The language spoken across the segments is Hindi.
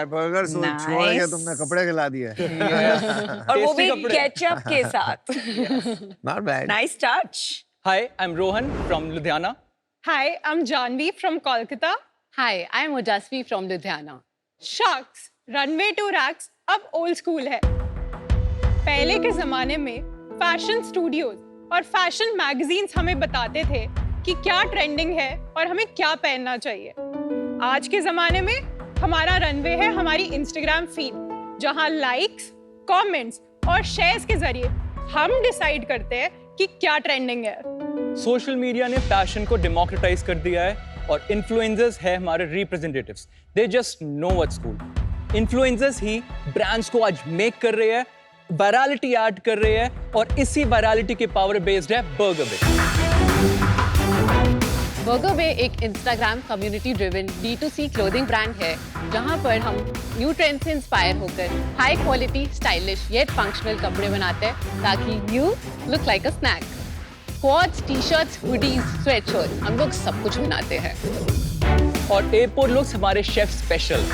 यार, बर्गर छोड़ के तुमने कपड़े खिला दिए। और वो भी केचप के साथ। Not bad. Nice touch. Hi, I'm Rohan from Ludhiana. Hi, I'm Janvi from Kolkata. Hi, I'm Ojasvi from Ludhiana. Shucks, runway to racks अब old school है। पहले के जमाने में फैशन स्टूडियोज और फैशन मैगजीन्स हमें बताते थे कि क्या ट्रेंडिंग है और हमें क्या पहनना चाहिए। आज के जमाने में हमारा रनवे है हमारी इंस्टाग्राम फीड, जहां लाइक्स, कमेंट्स और शेयर्स के जरिए हम डिसाइड करते हैं कि क्या ट्रेंडिंग है। सोशल मीडिया ने फैशन को डेमोक्रेटाइज कर दिया है और इन्फ्लुएंसर्स है हमारे representatives. They just know what's cool. Influencers he brands को आज मेक कर रहे हैं, वायरलिटी ऐड कर रहे हैं और इसी वायरलिटी के पावर बेस्ड है बर्गर बे। बर्गर बे एक Instagram community driven D2C clothing brand है, जहां पर हम न्यू ट्रेंड से इंस्पायर होकर high quality, stylish yet functional कपड़े बनाते हैं ताकि you look like a snack. Quads, t-shirts, hoodies, sweatshirt, हम लोग सब कुछ बनाते हैं। और एयरपोर्ट लुक्स हमारे शेफ स्पेशल।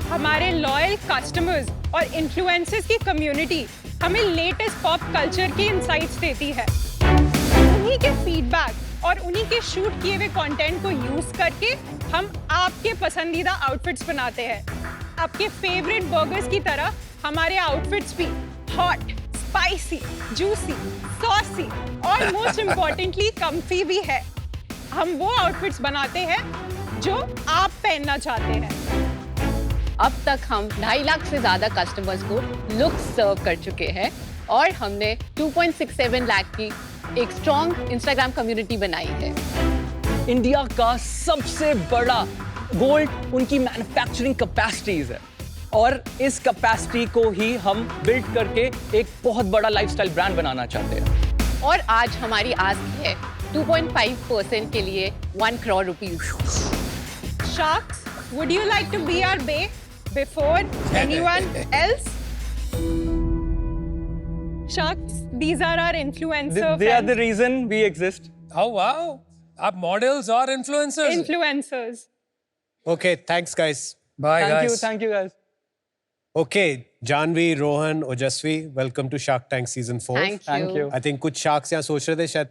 हमारे लॉयल कस्टमर्स और इन्फ्लुएंसर्स की कम्युनिटी हमें लेटेस्ट पॉप कल्चर की इंसाइट्स देती है। उन्हीं के फीडबैक और उन्हीं के शूट किए हुए कंटेंट को यूज करके हम आपके पसंदीदा आउटफिट्स बनाते हैं। आपके फेवरेट बर्गर्स की तरह हमारे आउटफिट्स भी हॉट, स्पाइसी, जूसी, सॉसी और मोस्ट इम्पोर्टेंटली कम्फी भी है। हम वो आउटफिट्स बनाते हैं जो आप पहनना चाहते हैं। अब तक हम 2.5 लाख से ज्यादा कस्टमर्स को लुक सर्व कर चुके हैं और हमने 2.67 लाख की एक स्ट्रॉन्ग इंस्टाग्राम कम्युनिटी बनाई है। इंडिया का सबसे बड़ा गोल्ड उनकी मैन्युफैक्चरिंग कैपेसिटीज है और इस कैपेसिटी को ही हम बिल्ड करके एक बहुत बड़ा लाइफस्टाइल ब्रांड बनाना चाहते हैं। और आज हमारी आस्क है 2.5% के लिए 1 crore rupees। Sharks, would you like to be our bae before anyone else? Sharks, these are our influencer They are friends. the reason we exist. Oh wow! आप models और influencers? Influencers. Okay, thanks guys. Bye guys. Thank you guys. Okay, Janvi, Rohan, Ojasvi, welcome to Shark Tank season 4. Thank you. I think कुछ sharks यहाँ सोच रहे थे शायद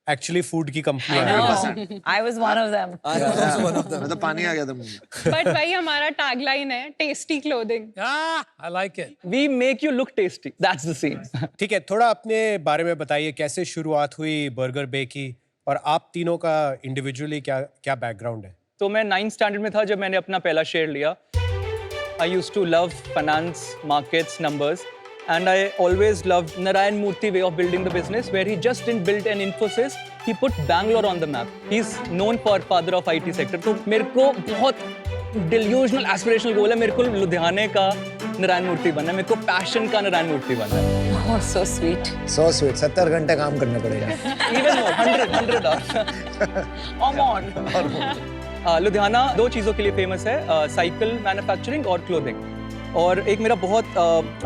actually food की कंपनी है। No, I was one of them. मैं तो पानी आ गया था मुंह में। But वही हमारा tagline है, tasty clothing. Ah, I like it. We make you look tasty. That's the scene. ठीक है, थोड़ा अपने बारे में बताइए कैसे शुरुआत हुई बर्गर बे की और आप तीनों का इंडिविजुअली क्या बैकग्राउंड है? तो मैं 9th स्टैंडर्ड में था जब मैंने अपना पहला शेयर लिया। I used to love finance, markets, numbers, and I always loved Narayan Murthy way of building the business, where he just didn't build an Infosys, he put Bangalore on the map. He's known for father of IT sector. तो मेरे को बहुत delusional, aspirational goal है, मेरे को लुधियाने का नारायण मूर्ति बनना है, मेरे को passion का नारायण मूर्ति बनना है। Oh, so sweet. So sweet, 70 घंटे काम करना पड़ेगा। Even more, 100 hours. I'm on. Ludhiana 2 चीज़ों के लिए फेमस है, साइकिल मैन्युफैक्चरिंग और क्लोथिंग। और एक मेरा बहुत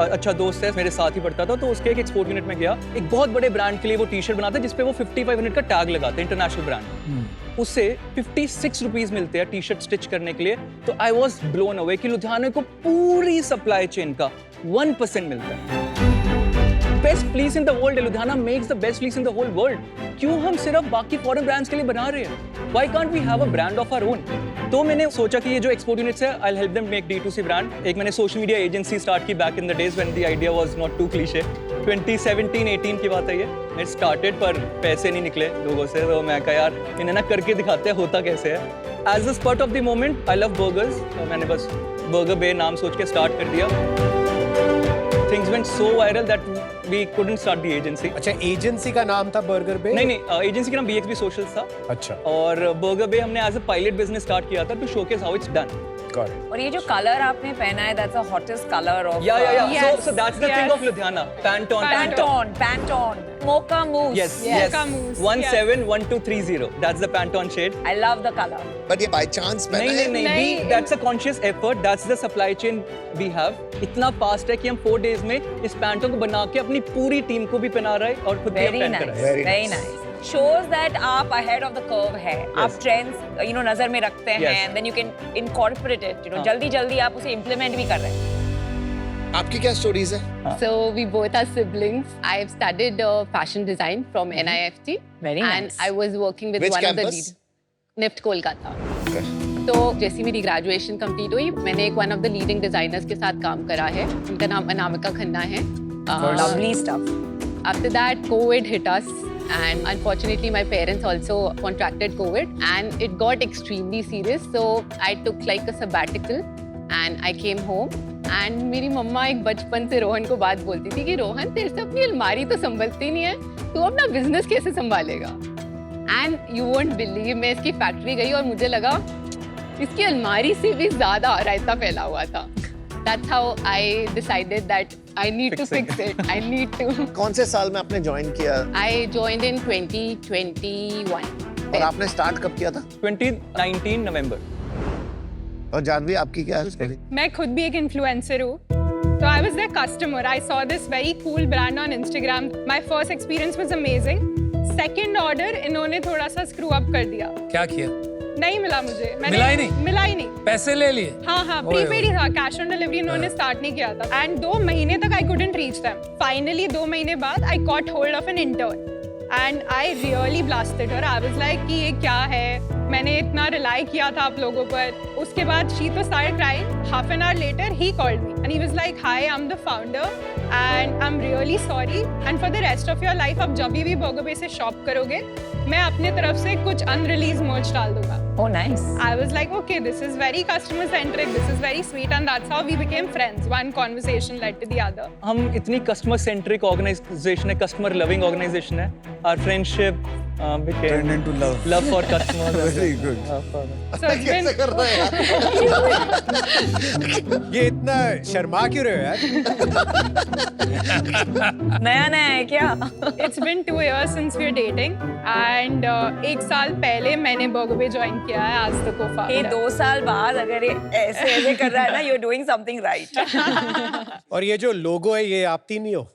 अच्छा दोस्त है, मेरे साथ ही पढ़ता था, तो उसके एक एक्सपोर्ट यूनिट में गया। एक बहुत बड़े ब्रांड के लिए वो टी-शर्ट बनाता है जिसपे वो 55 यूनिट का टैग लगाते हैं, इंटरनेशनल ब्रांड। उससे 56 रुपीस मिलते हैं टी-शर्ट स्टिच करने के लिए। तो आई वॉज ब्लोन अवे कि लुधियाना को पूरी सप्लाई चेन का 1% मिलता है। Best fleece in the world, Ludhiana makes the best fleece in the whole world. क्यों हम सिर्फ बाकी फॉरेन ब्रांड्स के लिए बना रहे हैं? Why can't we have a brand of our own? तो मैंने सोचा कि ये जो एक्सपोर्ट यूनिट्स है, I'll help them make D2C brand। एक मैंने सोशल मीडिया एजेंसी स्टार्ट की back in the days when the idea was not too cliche। 2017-18 की बात है ये। मैं स्टार्टेड पर पैसे नहीं निकले लोगों से, तो मैं कहा यार इन्हें ना करके दिखाते हैं होता कैसे है। As a spurt of the moment, I love burgers, तो मैंने बस बर्गर बे नाम सोच के स्टार्ट कर दिया। Things went so viral that we couldn't start the agency. अच्छा, एजेंसी का नाम था बर्गर बे? नहीं, एजेंसी का नाम BXB Socials था। अच्छा। और बर्गर बे हमने as a pilot business start किया था to showcase how it's done. Got it. और ये जो कलर आपने पहना है, that's the hottest color of. Yeah. Yes, So that's the thing yes. of Ludhiana. Pantone. Pantone. Mocha mousse. Yes. Mocha mousse, 171230. That's the Pantone shade. I love the color. But ये by chance पहना है? नहीं. That's a conscious effort. That's the supply chain we have. इतना fast है कि हम 4 days में इस Pantone को बना के अपनी पूरी टीम को भी पहना रहे हैं और खुद भी हम Very पहन कर nice. रहे हैं। Very Very nice. nice. shows that आप ahead of the curve है. आप trends नजर में रखते हैं, Yes. and then you can incorporate it. हाँ. जल्दी आप उसे implement भी कर रहे हैं. आपकी क्या स्टोरीज है? So we both are siblings. I've studied fashion design from NIFT. Very And nice. I was working with Which one of the campus? NIFT Kolkata. Okay. तो जैसी मेरी ग्रेजुएशन कंप्लीट हुई मैंने एक one of the leading designers के साथ काम करा है. उनका नाम अनामिका खन्ना है. Lovely stuff. After that, COVID hit us, and unfortunately, my parents also contracted COVID, and it got extremely serious. So I took like a sabbatical, and I came home. And मेरी मम्मा एक बचपन से रोहन को बात बोलती थी कि रोहन तेरे से अपनी अलमारी तो संभलती नहीं है, तू अपना बिजनेस कैसे संभालेगा? And you won't believe, मैं इसकी फैक्ट्री गई और मुझे लगा इसकी अलमारी से भी ज्यादा रायता फैला हुआ था. That's how I decided that I need to fix it. I need to. कौन से साल में आपने ज्वाइन किया I joined in 2021. और आपने स्टार्ट कब किया था? 2019 नवंबर. और जानवी आपकी क्या स्टोरी? मैं खुद भी एक इन्फ्लुएंसर हूँ. So I was their customer. I saw this very cool brand on Instagram. My first experience was amazing. Second order इन्होंने थोड़ा सा screw up कर दिया. क्या किया? नहीं मिला मुझे. मिला ही नहीं? मिला ही नहीं. पैसे ले लिए? हाँ प्रीपेड ही था. कैश ऑन डिलीवरी इन्होंने स्टार्ट नहीं किया था. एंड 2 महीने तक आई couldn't reach them. Finally 2 महीने बाद I caught hold of an intern. And I really blasted her. I was like कि ये क्या है? मैंने इतना रिलाई किया था आप लोगों पर. उसके बाद she तो started crying. Half an hour later he called me and he was like, "Hi, I'm the founder and I'm really sorry. And for the rest of your life आप जब भी Burger Bay से शॉप करोगे, मैं अपने तरफ से कुछ unreleased merch डाल दूँगा." Oh, nice. I was like, okay, this is very customer centric. This is very sweet, and that's how we became friends. One conversation led to the other. हम इतनी कस्टमर सेंट्रिक ऑर्गेनाइजेशन है, कस्टमर लविंग ऑर्गेनाइजेशन है. Our friendship became Turned into love. love for customers. Very good. So it's कैसे been कर रहे हैं यार? ये इतना शर्मा क्यों रहे हो यार? नया है क्या? it's been 2 years since we're dating, and 1 साल पहले मैंने Burger Bay join किया है as the ये co-founder. 2 साल बाद अगर ये ऐसे कर रहा है ना, you're doing something right. और ये जो लोगो है ये आप तीन ही हो?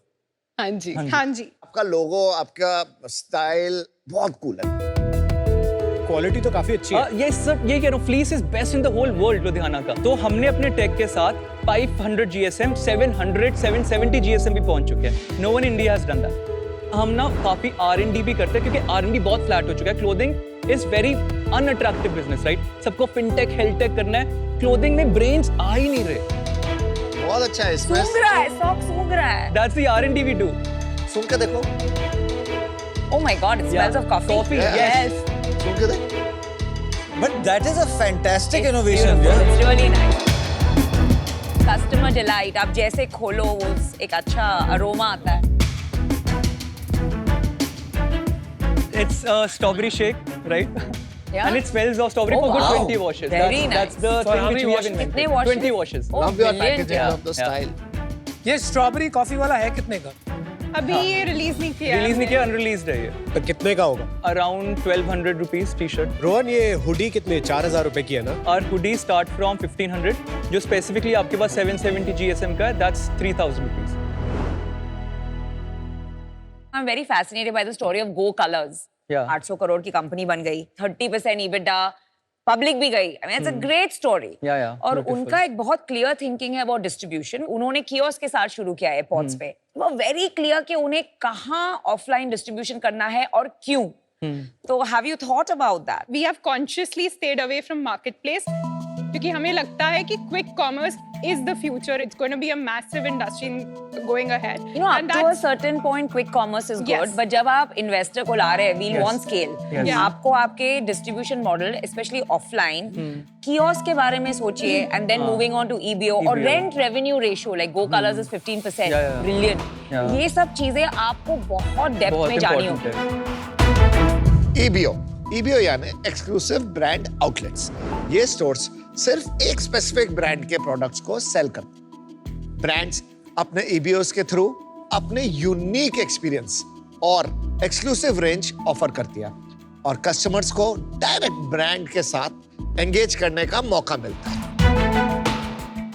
हाँ जी. हाँ जी. आपका लोगो, आपका स्टाइल बहुत कूल है. क्वालिटी तो काफी अच्छी है. ये सब ये कह रहा हूँ, fleece is best in the whole world Ludhiana का. तो हमने अपने टेक के साथ 500 GSM, 700, 770 GSM भी पहुंच चुके हैं. No one India has done that. हम ना काफी R&D भी करते हैं क्योंकि R&D बहुत फ्लैट हो चुका है. Clothing is very unattractive business, right? सबको फिनटेक हेल्थटेक करना है. क्लोथिंग में ब्रेन्स आ ही नहीं रहे. बहुत अच्छा है इसमें. सूंघ रहा है, सॉक सूंघ रहा है. That's the R&D we do. सुन के देखो. Oh my God, it smells of coffee. Coffee, Yes. सुन के देखो. But that is a fantastic It's innovation. beautiful. Yeah? It's really nice. Customer delight. आप जैसे खोलो वो एक अच्छा अरोमा आता है. It's a strawberry shake, right? Yeah. And it smells of strawberry Oh, for good wow. 20 washes. Very That's nice. the For thing how which many we have washes? invented. कितने washes? 20 washes. Oh, Love your brilliant. packaging, Yeah. love the Yeah. style. ये स्ट्रॉबेरी कॉफी वाला है कितने का? अभी ये रिलीज नहीं किया. Release नहीं हमने. किया, unreleased है ये. तो कितने का होगा? Around 1200 rupees t-shirt. रोहन ये हुडी कितने? 4000 रुपए की है ना? Our hoodie start from 1500. जो specifically आपके पास 770 GSM का है, that's 3000 rupees. I'm very fascinated by the story of Go Colors. Yeah. 800 crore की कंपनी बन गई, 30% EBITDA, पब्लिक भी गई. I mean, it's a great story. Yeah, और beautiful. उनका एक बहुत क्लियर थिंकिंग है अबाउट डिस्ट्रीब्यूशन. उन्होंने कियोस्क के साथ शुरू किया एयरपोर्ट्स पे. वो वेरी क्लियर कि उन्हें कहाँ ऑफलाइन डिस्ट्रीब्यूशन करना है और क्यों. तो have you thought about that? We have consciously stayed away from marketplace क्योंकि हमें लगता है कि quick commerce is the future. It's going to be a massive industry going ahead. You know, up And to a that's- certain point, quick commerce is good. Yes. But जब आप इन्वेस्टर को ला रहे हैं, we'll want scale. Yes. Yeah. आपको आपके distribution model, specially offline, kiosk के बारे में सोचिए, and then moving on to EBO और EBO. rent revenue ratio, like Go Colors is 15%. Yeah, yeah. Brilliant. Yeah. ये सब चीजें आपको बहुत डेप्थ बहुत में जानी important होगी. है. EBO. EBO यानी एक्सक्लूसिव ब्रांड आउटलेट्स. ये स्टोर्स सिर्फ एक स्पेसिफिक ब्रांड के प्रोडक्ट्स को सेल करते हैं. ब्रांड्स अपने EBOs के थ्रू अपने यूनिक एक्सपीरियंस और एक्सक्लूसिव रेंज ऑफर करती है और कस्टमर्स को डायरेक्ट ब्रांड के साथ एंगेज करने का मौका मिलता है.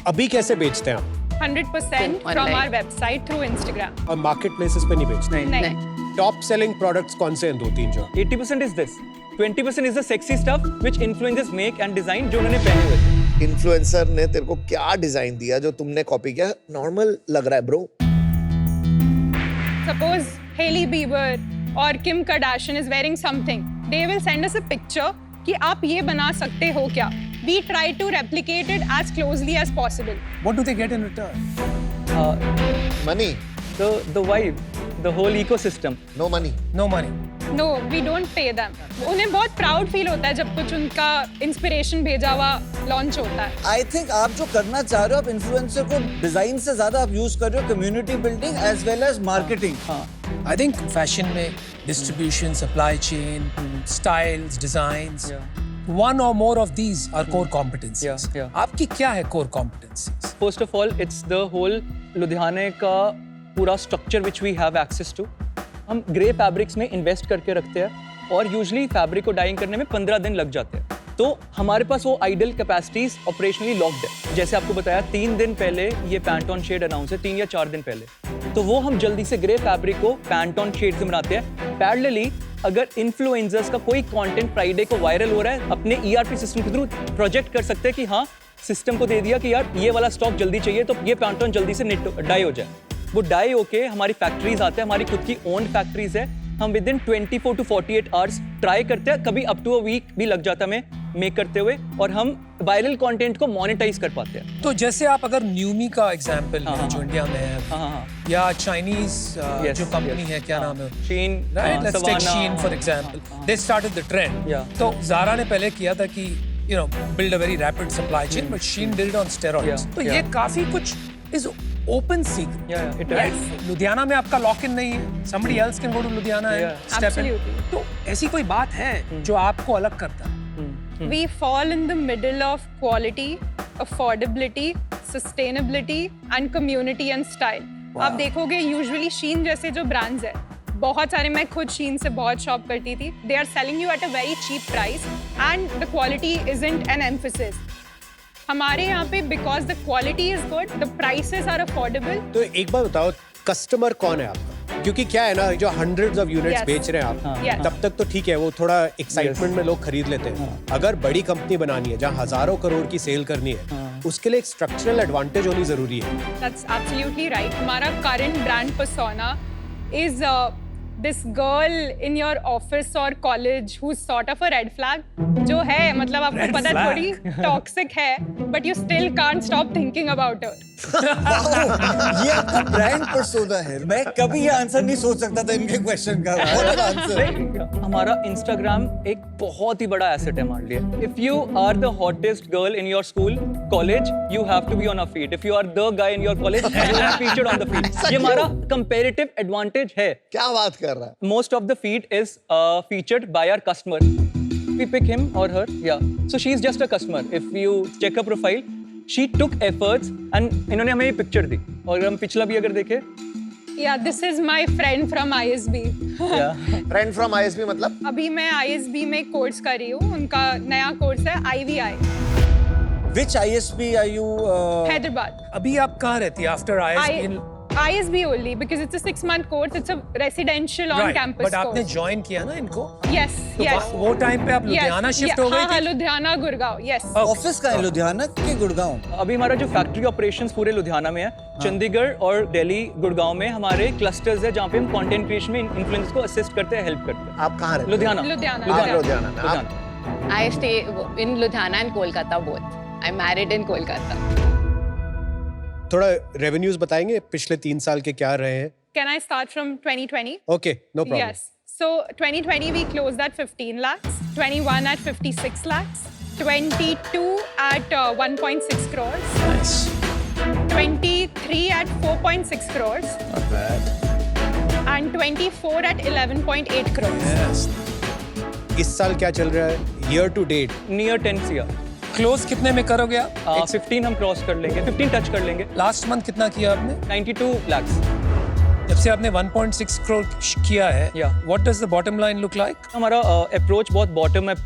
अभी कैसे बेचते हैं आप? 100% from Online. our website through Instagram. और मार्केट प्लेसेस पे नहीं बेचते? नहीं. टॉप सेलिंग प्रोडक्ट्स कौन से हैं 2-3 जो 80% is this. 20% is the sexy stuff which influencers make and design जो उन्होंने पहने हुए थे. इन्फ्लुएंसर ने तेरे को क्या डिजाइन दिया जो तुमने कॉपी किया? नॉर्मल लग रहा है bro. Suppose Hailey Bieber or Kim Kardashian is wearing something. They will send us a picture कि आप ये बना सकते हो क्या? We try to replicate it as closely as possible. What do they get in return? Money. The vibe, the whole ecosystem. No money. No money. No, we don't pay them. उन्हें बहुत प्राउड फील होता है जब कुछ उनका इंस्पिरेशन भेजा हुआ लॉन्च होता है. आई थिंक आप जो करना चाह रहे हो आप इन्फ्लुएंसर को डिजाइन से ज्यादा आप यूज कर रहे हो community building as well as marketing. I think fashion में distribution, supply chain, styles, designs. One or more of these are core competencies. Yeah. आपकी क्या है core competencies? First of all, it's the whole लुधियाने का पूरा structure which we have access to. हम ग्रे फैब्रिक्स में इन्वेस्ट करके रखते हैं और यूजुअली फैब्रिक को डाइंग करने में 15 दिन लग जाते हैं. तो हमारे पास वो आइडल कैपेसिटीज ऑपरेशनली लॉक्ड है. जैसे आपको बताया 3 दिन पहले ये पैंट ऑन शेड अनाउंस है, 3 या 4 दिन पहले. तो वो हम जल्दी से ग्रे फैब्रिक को पैंट ऑन शेड से बनाते हैं. पैरेलली अगर इन्फ्लुएंसर्स का कोई कंटेंट फ्राइडे को वायरल हो रहा है, अपने ईआरपी सिस्टम के थ्रू प्रोजेक्ट कर सकते हैं कि हाँ सिस्टम को दे दिया कि यार ये वाला स्टॉक जल्दी चाहिए तो ये पैंट ऑन जल्दी से डाई हो जाए. वो डाई होके हमारी फैक्ट्रीज आते हैं, हमारी खुद की ओन फैक्ट्रीज है. हम with in 24 to 48 hours try करते हैं, कभी अप टू अ वीक भी लग जाता है हमें मेक करते हुए, और हम वायरल कंटेंट को मोनेटाइज कर पाते हैं. तो जैसे आप अगर न्यूमी का एग्जांपल लें जो इंडिया में है, हाँ. या चाइनीज जो कंपनी है क्या नाम है, Shein, right? Let's take Savannah. Shein for example. They started the trend. Yeah. तो Zara ने पहले किया था कि build a very rapid supply chain, but Shein did it on steroids. Yeah, तो yeah. ये काफी कुछ is open secret. Yeah, it Right? is. Ludhiana में आपका लॉक इन नहीं है. Somebody else can go to Ludhiana and Yeah. step in. Absolutely. तो ऐसी कोई बात है जो आपको अलग करता है? We fall in the middle of quality, affordability, sustainability and community and style. आप देखोगे यूजुअली शीन जैसे जो ब्रांड्स है, बहुत सारे, मैं खुद शीन से बहुत शॉप करती थी. They are selling you at a very cheap price and the quality isn't an emphasis. हमारे यहाँ पे because the quality is good, the prices are affordable. तो एक बार बताओ कस्टमर कौन है आपका? क्योंकि क्या है ना, जो हंड्रेड्स ऑफ यूनिट्स Yes. बेच रहे हैं आप, Yes. तब तक तो ठीक है, वो थोड़ा एक्साइटमेंट में लोग खरीद लेते हैं. अगर बड़ी कंपनी बनानी है जहाँ हजारों करोड़ की सेल करनी है, उसके लिए एक स्ट्रक्चरल एडवांटेज होनी जरूरी है. That's absolutely right. हमारा current brand persona is this girl in your office or college who's sort of a red flag. जो है, मतलब आपको पता है थोड़ी toxic है, but you still can't stop thinking about her. ये आपका ब्रांड पर्सोना है. मैं कभी ये आंसर नहीं सोच सकता था इनके क्वेश्चन का. What an answer. हमारा इंस्टाग्राम एक बहुत ही बड़ा एसेट है हमारे लिए. If you are the hottest girl in your school college, you have to be on a feed. If you are the guy in your college, you are featured on the feed. ये हमारा कंपैरेटिव एडवांटेज है. क्या बात कर रहा है? Most of the feed is featured by our customer. We pick him or her, yeah. So she's just a customer. If you check her profile, she took efforts and इन्होंने हमें ये पिक्चर दी. और हम पिछला भी अगर देखें, Yeah, this is my friend from ISB. Friend from ISB मतलब? अभी मैं ISB में कोर्स कर रही हूँ. उनका नया कोर्स है IVI, Which ISP are you? Hyderabad. अभी आप कहाँ रहती है after ISB? ISB only because it's a 6-month course. It's a residential on campus but आपने course. ज्वाइन किया ना इनको? Yes, तो yes. वो टाइम पे आप लुधियाना शिफ्ट हो गए हाँ, थे? लुधियाना, गुड़गांव, yes. ऑफिस का है लुधियाना के गुड़गांव? अभी हमारा जो फैक्ट्री ऑपरेशंस पूरे लुधियाना में है. चंडीगढ़ और दिल्ली, गुड़गांव में हमारे क्लस्टर्स है जहाँ पे हम कंटेंट क्रिएशन में इन्फ्लुएंसर्स को असिस्ट करते हैं, हेल्प करते हैं. आप कहाँ रहते? लुधियाना. लुधियाना. आप लुधियाना में. आप I stay in Ludhiana and Kolkata both. I'm married in Kolkata. थोड़ा रेवेन्यूज बताएंगे पिछले 3 साल के क्या रहे हैं? Can I start from 2020? Okay, no problem. Yes. So 2020 we closed at 15 lakhs, 21 at 56 lakhs, 22 at 1.6 crores, Nice. 23 at 4.6 crores, Not bad. and 24 at 11.8 crores. Yes. इस साल क्या चल रहा है? Year to date near 10 year. Close कितने में करोगे आप? 15 हम क्रॉस कर लेंगे, 15 टच कर लेंगे. लास्ट मंथ कितना किया आपने? 92 lakhs. जब से आपने 1.6 करोड़ किया है, Yeah. what does the bottom line look like? हमारा अप्रोच बहुत बॉटम अप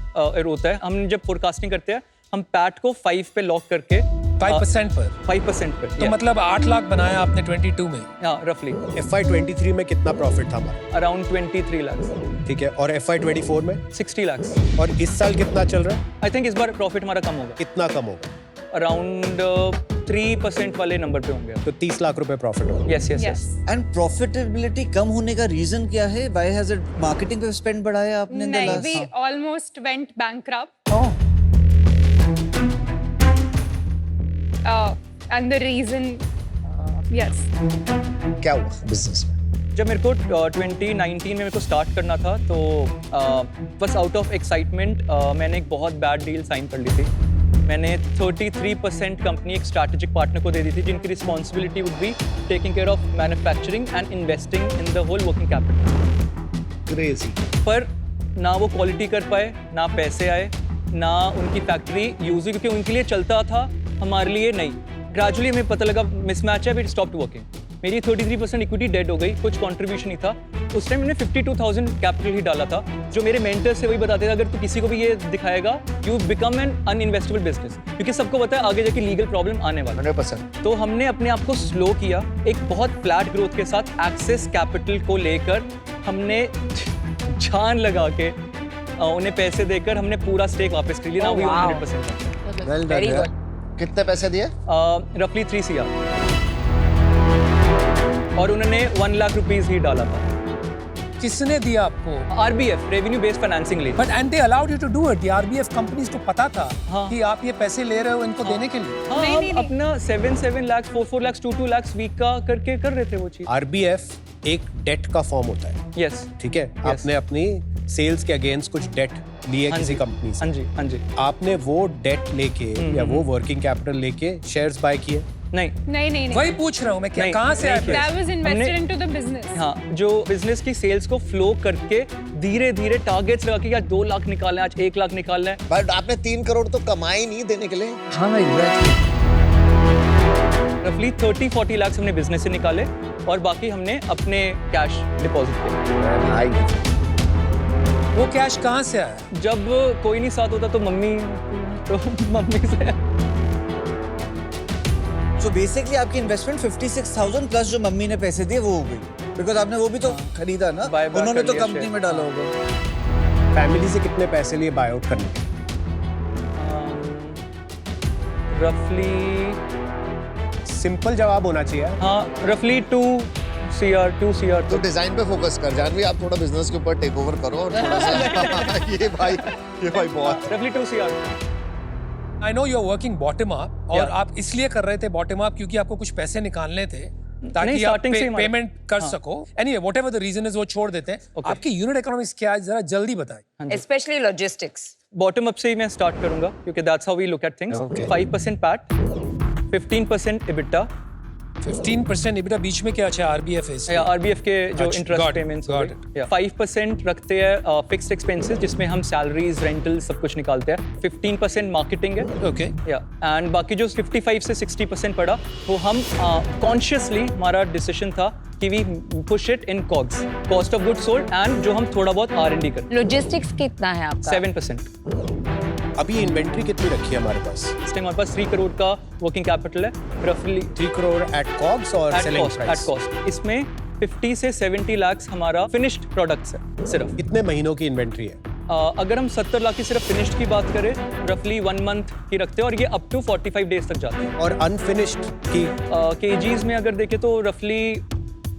होता है. हम जब फोरकास्टिंग करते हैं, हम पैट को 5 पे लॉक करके 5% पर 5% पर तो मतलब 8 लाख बनाया आपने 22 में रफली FY23 में कितना प्रॉफिट था हमारा? अराउंड 23 lakhs, ठीक है, और FY24 में? 60 lakhs. और इस साल कितना चल रहा है? आई थिंक इस बार प्रॉफिट हमारा कम होगा, कितना कम होगा? अराउंड 3% वाले नंबर पे होंगे. तो 30 लाख रुपए प्रॉफिट होगा। Yes yes yes. And profitability कम होने का रीजन क्या है? व्हाई हैज इट मार्केटिंग पे स्पेंड बढ़ाया आपने? नहीं, we almost went bankrupt. And the reason, yes. क्या हुआ बिजनेस में? जब मेरे को 2019 में मेरे को स्टार्ट करना था तो बस आउट ऑफ एक्साइटमेंट मैंने एक बहुत बैड डील साइन कर ली थी. मैंने 33% कंपनी एक स्ट्रैटेजिक पार्टनर को दे दी थी जिनकी responsibility would be taking care of manufacturing and investing in the whole working capital. Crazy. पर ना वो क्वालिटी कर पाए, ना पैसे आए, ना उनकी फैक्ट्री यूज हुई, क्योंकि उनके लिए चलता था, हमारे लिए नहीं. ग्रेजुअली हमें पता लगा मिसमैच है, वी स्टॉप्ड वर्किंग. मेरी 33% इक्विटी डेड हो गई, कुछ कंट्रीब्यूशन नहीं था. उस टाइम मैंने 52,000 कैपिटल ही डाला था. जो मेरे मेंटर से वही बताते थे, अगर तू किसी को भी ये दिखाएगा यू बिकम एन अनइन्वेस्टेबल बिजनेस, क्योंकि सबको पता है आगे जाके लीगल प्रॉब्लम आने वाला. 100%. तो हमने अपने आप को स्लो किया, एक बहुत फ्लैट ग्रोथ के साथ एक्सेस कैपिटल को लेकर हमने जान लगा के उन्हें पैसे देकर हमने पूरा स्टेक वापस कर लिया. Oh, wow. 100%. Well Very done. good. कितने पैसे दिए? रफली 3 CR. और उन्होंने 1 लाख रुपीस ही डाला था. किसने दिया आपको? RBF रेवेन्यू बेस्ड फाइनेंसिंग ली. But and they allowed you to do it. The RBF companies को पता था हाँ. कि आप ये पैसे ले रहे हो इनको देने के लिए. हाँ, नहीं, हम नहीं, नहीं. अपना 7 lakhs, 4 lakhs, 2 lakhs वीक का करके कर रहे थे वो चीज. RBF एक डेट का फॉर्म होता है, यस. ठीक है? आपने अपनी सेल्स के अगेंस्ट कुछ डेट लिए किसी कंपनी से. हाँ जी हाँ जी. आपने वो डेट लेके या वो वर्किंग कैपिटल लेके शेयर्स बाय किए? नहीं. नहीं. वही पूछ रहा हूँ मैं, क्या नहीं, कहाँ से नहीं आए किया. पैसे? That was invested हमने- into the business. हाँ, जो बिजनेस की सेल्स को फ्लो करके धीरे धीरे टारगेट्स लगा के आज 2 लाख निकालना है, आज 1 लाख निकालना है. बट आपने 3 करोड़ तो कमाए नहीं देने के लिए. हाँ एग्जैक्टली. रफली 30-40 लाख हमने बिजनेस से निकाले और बाकी हमने अपने कैश डिपॉजिट किए. भाई वो कैश कहाँ से आया? जब कोई नहीं साथ होता तो मम्मी से. सो बेसिकली आपकी इन्वेस्टमेंट 56,000 प्लस जो मम्मी ने पैसे दिए वो हो गई, बिकॉज आपने वो भी तो खरीदा ना. Buy back उन्होंने कर तो लिया कंपनी share. में डाला होगा. फैमिली से कितने पैसे लिए बाय आउट करने के? रफली सिंपल जवाब होना चाहिए. हाँ, रफली 2 CR. तो डिजाइन पे फोकस कर. जानवी आप थोड़ा बिजनेस के ऊपर टेक ओवर करो और थोड़ा सा ये भाई बहुत. रफली 2 CR. I know you are working bottom up और Yeah. आप इसलिए कर रहे थे बॉटम अप क्योंकि आपको कुछ पैसे निकालने थे ताकि नहीं, आप starting से ही हमारा- पेमेंट कर हाँ. सको. Anyway whatever the reason is वो छोड़ देते हैं. Okay. आपकी यूनिट इकोनॉमिक्स क्या है जरा जल्दी बताएं. Especially logistics. बॉटम अप से ही मैं स्टार्ट करूंगा क्योंकि that's how we look at things. 5% PAT, 15% EBITDA. 15% EBITDA बीच में क्या अच्छा RBF है इसमें? या RBF के जो अच्छा, interest got it, payments got it. 5% रखते हैं फिक्स्ड एक्सपेंसेस जिसमें हम सैलरीज, रेंटल सब कुछ निकालते हैं. 15% मार्केटिंग है. ओके. या एंड बाकी जो 55 से 60% पड़ा वो हम कॉन्शियसली हमारा डिसीजन था कि we push it in COGS, cost of good sold, and जो हम थोड़ा बहुत R&D करें. Logistics कितना है आपका? 7%. अभी इन्वेंट्री कितनी रखी है हमारे पास? इस टाइम हमारे पास 3 करोड़ का वर्किंग कैपिटल है रफली. 3 करोड़ एट कॉग्स और at selling cost. At price? Cost. इसमें 50 से 70 लाख हमारा फिनिश्ड प्रोडक्ट्स है सिर्फ. कितने महीनों की इन्वेंट्री है? अगर हम 70 लाख की सिर्फ फिनिश्ड की बात करें रफली 1 मंथ की रखते हैं और ये अप टू 45 डेज तक जाते हैं. और अनफिनिश्ड की? केजीज में अगर देखें तो रफली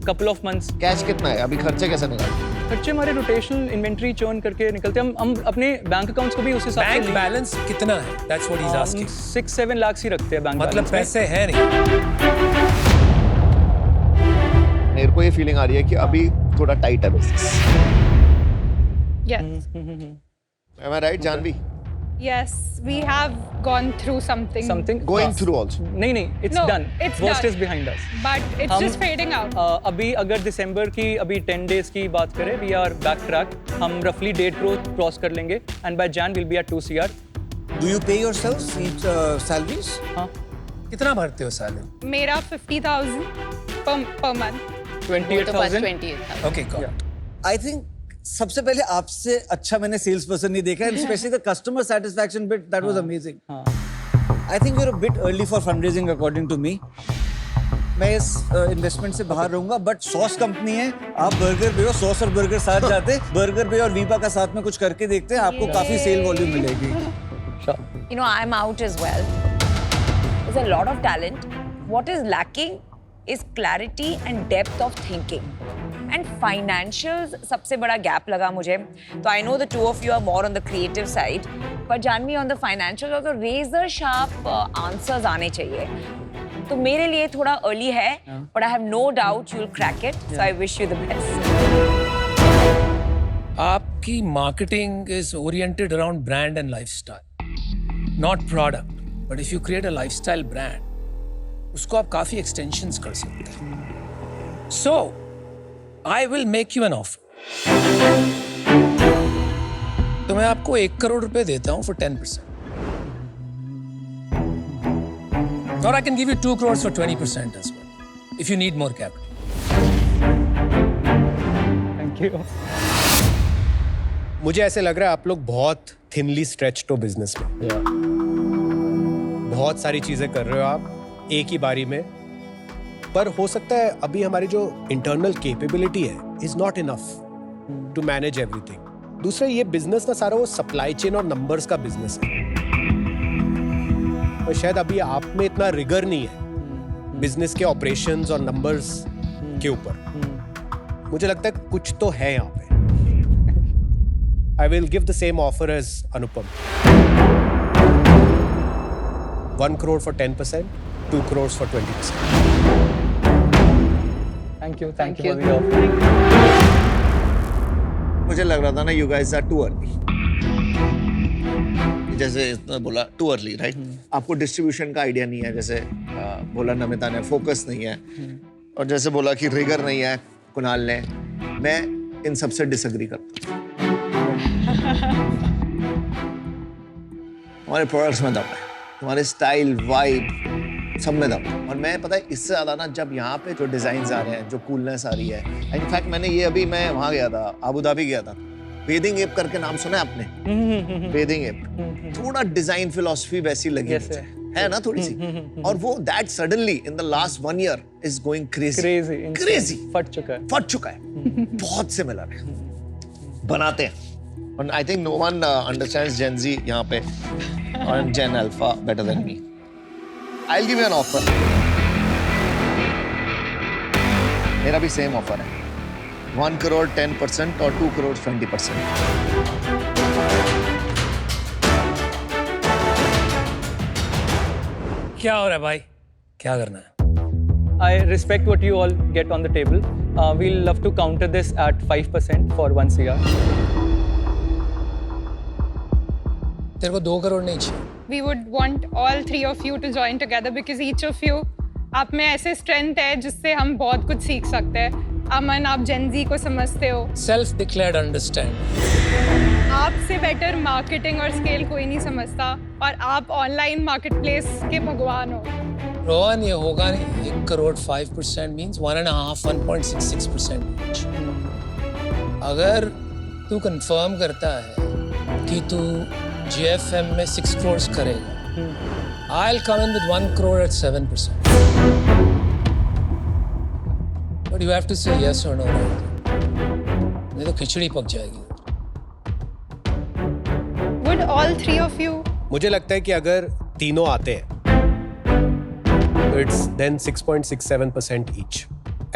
कपल ऑफ मंथ्स. कैश कितना है अभी? खर्चे कैसे निकालते? खर्चे हमारे रोटेशनल इन्वेंट्री चर्न करके निकलते हैं. हम अपने बैंक अकाउंट्स को भी उस हिसाब बैंक से बैलेंस कितना है? That's what he is asking. 6-7 lakh ही रखते हैं बैंक मतलब बैलेंस में. पैसे हैं नहीं. मेरे को ये फीलिंग आ रही है कि अभी थोड़ा टाइट है business. Yes. Am I right, Jhanvi? Yes. We have gone through something. Something Going through also. नहीं, it's No, done. it's Worst done. is behind us. But it's हम- just fading out. अभी अगर दिसंबर की अभी 10 डेज की बात करें, वी आर बैक ट्रैक. हम रफली 1.5 करोड़ क्रॉस कर लेंगे and by Jan will be at 2 CR. Do you pay yourselves each salaries? हाँ, कितना भरते हो सैलरी? मेरा 50,000 per month. 28,000. 28,000. Okay got. I think सबसे पहले आपसे अच्छा मैंने सेल्स पर्सन नहीं देखा, and especially the customer satisfaction bit, that was amazing. I think you're a bit early for fundraising according to me. मैं इस इन्वेस्टमेंट से बाहर रहूंगा, बट सॉस कंपनी है, आप बर्गर पे हो, सॉस और बर्गर साथ जाते, बर्गर पे और वीपा का साथ में कुछ करके देखते हैं, आपको काफी सेल वॉल्यूम मिलेगी. You know, I'm out as well. There's a lot of talent. What is lacking is clarity and depth of thinking. And financials सबसे बड़ा gap लगा मुझे. तो I know the two of you are more on the creative side, but Janvi on the financials also razor sharp answers आने चाहिए. तो मेरे लिए थोड़ा early है, but I have no doubt you'll crack it. So I wish you the best. आपकी marketing is oriented around brand and lifestyle, not product. But if you create a lifestyle brand, उसको आप काफी extensions कर सकते हैं. So, I will make you an offer. तो मैं आपको 1 करोड़ रुपए देता हूँ for 10%. Or I can give you 2 crores for 20% as well, if you need more capital. Thank you. मुझे ऐसे लग रहा है आप लोग बहुत थिनली स्ट्रेच्ड हो बिजनेस में. बहुत सारी चीजें कर रहे हो आप एक ही बारी में, पर हो सकता है अभी हमारी जो इंटरनल कैपेबिलिटी है is not enough to manage everything. दूसरा, ये बिजनेस ना सारा वो सप्लाई चेन और नंबर्स का बिजनेस है, और शायद अभी आप में इतना रिगर नहीं है बिजनेस के ऑपरेशंस और नंबर्स के ऊपर. मुझे लगता है कुछ तो है यहाँ पे. I will give the same offer as Anupam. 1 crore for 10%, 2 crores for 20%. Thank you for the offer. मुझे लग रहा था ना you guys are too early. जैसे इसने बोला too early, right? आपको डिस्ट्रीब्यूशन का आइडिया नहीं है, जैसे बोला नमिता ने, फोकस नहीं है, और जैसे बोला कि रिगर नहीं है कुणाल ने. मैं इन सबसे डिसएग्री करता हूँ. हमारे प्रोडक्ट्स में दम है, हमारे स्टाइल वाइब सब में दम है. और मैं पता है इससे ज़्यादा ना, जब यहाँ पे जो डिज़ाइंस आ रहे हैं, जो कूलनेस आ रही है, इनफैक्ट मैंने ये अभी मैं वहाँ गया था, अबू धाबी गया था, बेदिंग एप करके नाम सुना है आपने? बेदिंग एप थोड़ा डिजाइन फिलॉसफी वैसी लगी मुझे, है ना थोड़ी सी. और वो that suddenly in the last 1 year is going crazy फट चुका है. बहुत सिमिलर है, बनाते हैं. And I think no one understands Gen Z यहाँ पे और Gen Alpha better than me. I'll give you an offer. मेरा भी सेम ऑफर है. 1 crore 10% और 2 crores 20%. क्या हो रहा है भाई? क्या करना है? I respect what you all get on the table. We'll love to counter this at 5% for 1 CR. तेरे को 2 करोड़ नहीं चाहिए. We would want all 3 of you to join together because each of you, आप में ऐसे स्ट्रेंथ है जिससे हम बहुत कुछ सीख सकते हैं. अमन, आप जेन ज़ी को समझते हो. Self declared understand. आपसे बेटर मार्केटिंग और स्केल कोई नहीं समझता, और आप ऑनलाइन मार्केटप्लेस के भगवान हो. रोहन, ये होगा नहीं. 1 करोड़ 5% means 1.5, 1.66% each. अगर तू कंफर्म करता है कि तू GFM में 6 crores करेगा, I'll come in with 1 crore at 7%. But you have to say yes or no. नहीं तो खिचड़ी पक जाएगी. Would all 3 of you? मुझे लगता है कि अगर तीनों आते हैं तो it's then 6.67% each,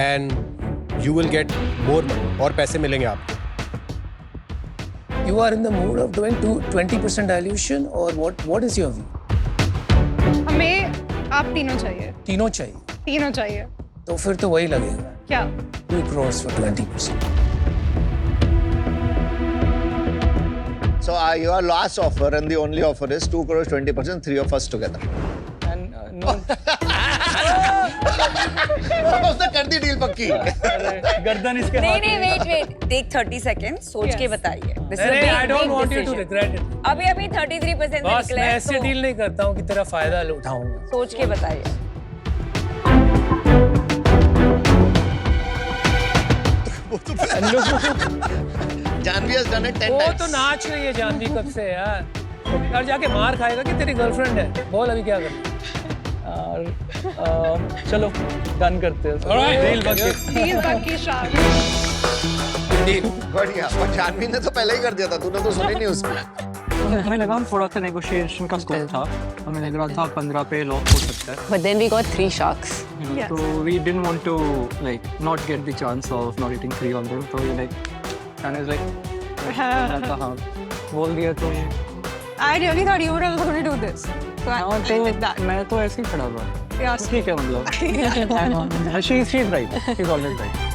and you will get more money. और पैसे मिलेंगे आपको. You are in the mood of doing 20% dilution, or what is your view? हमें आप तीनों चाहिए. तीनों चाहिए. तीनों चाहिए. तो फिर तो वही लगेगा. क्या? 2 crores for 20%. So your last offer and the only offer is 2 crores 20%, 3 of us together. And no. उसने कर दी डील पक्की. गर्दन इसके हाथ नहीं, वेट. टेक 30 seconds, सोच के बताइए. This is a नहीं, big, I don't big want you to decision. regret it. अभी 33% बॉस, निकले मैं हैं, ऐसे तो डील नहीं करता हूँ कि तेरा फायदा उठाऊंगा. सोच के बताइए. जानवी has done it 10 वो times. तो नाच रही है जानवी कब से यार. यार जाके मार खाएगा कि तेरी गर्लफ्रेंड है, बोल अभी क्या कर। और चलो डन करते हैं। Alright. Deal बाकी। Deal बाकी शाम। बढ़िया, पर जानवी ने तो पहले ही कर दिया था, तूने तो सुनी नहीं उसकी। हमें लगा थोड़ा सा नेगोशिएशन का स्कोप था, हमें लग रहा था 15 पे लॉक हो सकता है। But then we got 3 sharks. So we didn't want to like not get the chance of not eating 3 on them. So we like, and it's like, हाँ, बोल दिया तो I really thought you were also going to do this. So I did that. मैं तो ऐसे ही खड़ा हुआ। Yes. ठीक है मतलब। She's right. She's always right.